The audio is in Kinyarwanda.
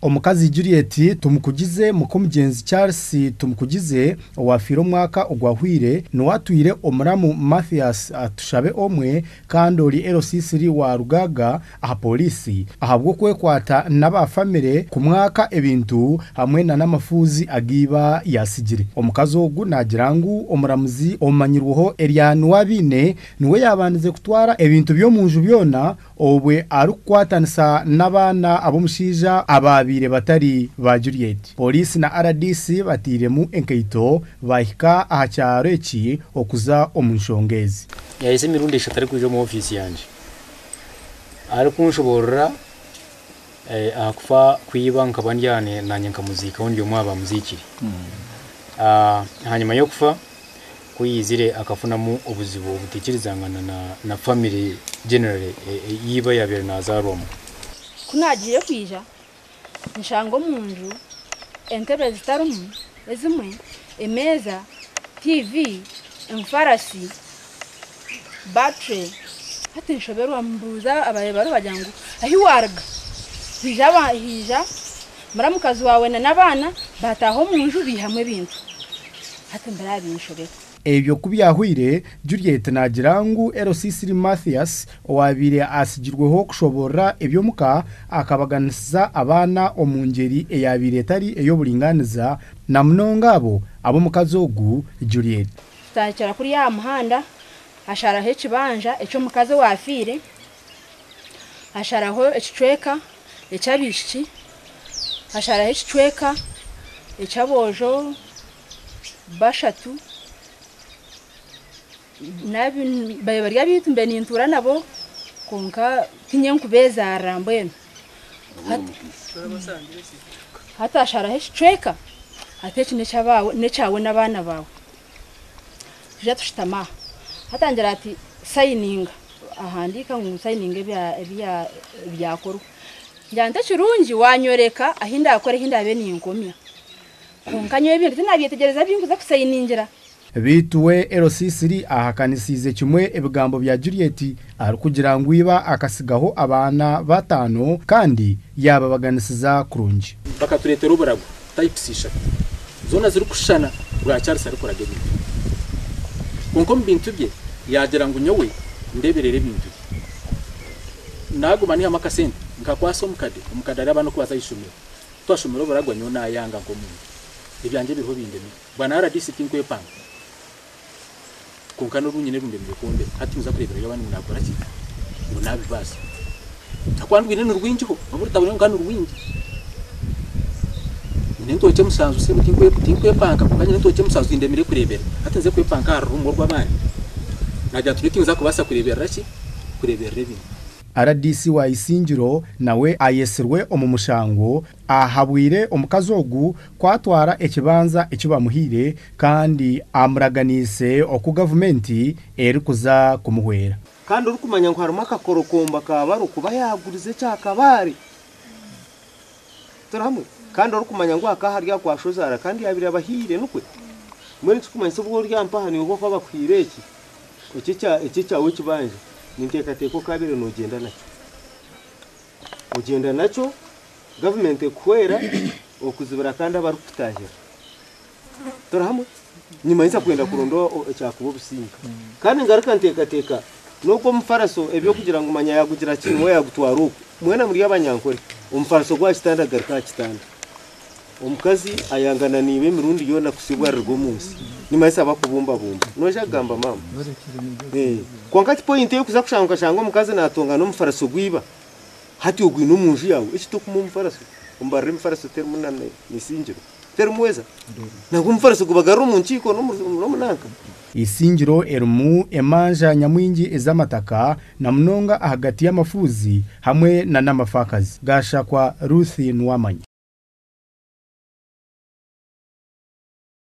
Omukazi Juliet tumukugize mukomugenzi Charles tumukugize owafiro mwaka ogwahwire nuwatwire omuramu Mathias atushabe omwe kandi oli LC3 wa Rugaga aha polisi ahabwo kwekwata naba family ku mwaka ebintu hamwe na namafuzi agiba yasigire. Omukazi ogu nagirangu omuramuzi omanyirweho Eliane wabine niwe yabandize kutwara ebintu byo munju byona obwe arukwatanisa nabana abomushija ababire batari ba Juliet. Polisi na RDC batiremu enkaito bahika aha cyaro eki okuza omunshongezi. Yahise mirundi eshatu kuje mu office yanje. Ari kunshoborera akufa kwiba nkabandyane nanye nkamuzika undi umwaba muzikiri. Hanyuma yo kufa kuyizire akafunamo obuzibo butekirizangana na family generally yiba yabere nazaromo. Kunagiye kwija nshango munju entebe zitarumu ezimwe emeza TV emfarasi battery hati nshoberwa mbuza abaye baro bajangu ahiwarga hija muramukazi wawe nabana bataho munju bihamwe bintu hati mbarabi nshobera. Ebyo kubyahwire Juliet nagirangu LC3 Mathias owabire asigirweho kushobora ebyo muka akabaganisa abana omungeri eyabire tari eyo bulinganiza na mnongabo abo mukazi ogu Juliet. Tachara kuri ya muhanda ashara he kibanja eco mukazi wafire asharaho ekicweka ecabishiki ashara he ekicweka ecabojo bashatu nabi baye bitu mbe nintura nabo konka kinyenkubeza arambwene hata ashara he ekicweka ateki necawe n'abana bawe tujya tushitama hatangira ati signing ahandika ngo signing byakoro njyante kirungi wanyoreka ahinda akore hinda be ninkomya konkanyo ebintu nabyetegereza binguza kusayiningira bituwe LC3 ahakanisize kimwe ebigambo bya Juliet arukugira ngo iba akasigaho abana batano kandi yababaganisiza kurungi bakaturetera uburago type sisha zona ziri kushana bwa Charles ari kuragera konko mbintu bye yagira ngo nyowe ndeberere bintu nagumani amakasente nkakwaso umukade ari abantu kubaza yishumira twashumira uburago nyona yanga ngo mu ibyanje biho bindemi bwana RDC tinkwepanga kunkano runyine rumbe mbikonde hati muza kurebera yabandi munakora ki ngo nabibasa takwandwine n'urwinjiho baburutabone ngano urwinji nintoke musanzu se tinkwepanga kukanye nintoke musanzu indemire kurebera hati nze kwepanga harumo rw'abandi najya tulikinza kubasa kurebera ki kurebera ibintu. RDC wa Isingiro nawe ayesirwe omumushango ahabwire omukazi ogu kwatwara ekibanza ekibamuhire kandi amuraganise oku government eri kuza kumuhwera kandi urukumanya ngo harimo akakorokomba kabaro kuba yagurize cyakabari turahamwe kandi urukumanya ngo akaharya kwashozara kandi yabire abahire nukwe muri tukumanya se bwo ryampa ni uko kwabakwireki iki cyawe kibanje nintekateko kabire ugenda nacyo government kwera okuzibira kandi abarukutahira turahamwe nyuma yisa kwenda kurondo cyakubo businga kandi ngaruka ntekateka nuko mfaraso ebyo kugira ngo manya yagugira kintu we yagutwara uko mwena muri abanyankore umfaraso gwa kitanda garuka kitanda omukazi ayangana nibe mirundi yona kusibwa rwo munsi nyuma yisa bakubumba noja gamba mama kwankati point yo kuza kushanga shanga omukazi natonga no mfaraso gwiba hati ogwino munju yawe ekituku mu mfaraso umbarre mfaraso termunane nisingiro termuweza nago mfaraso gubagaru mu nkiko no munanka. Isingiro erumu emanja nyamwingi ezamataka na mnonga hagati y'amafuzi hamwe na namafakazi gashakwa Ruth Nwamanyi.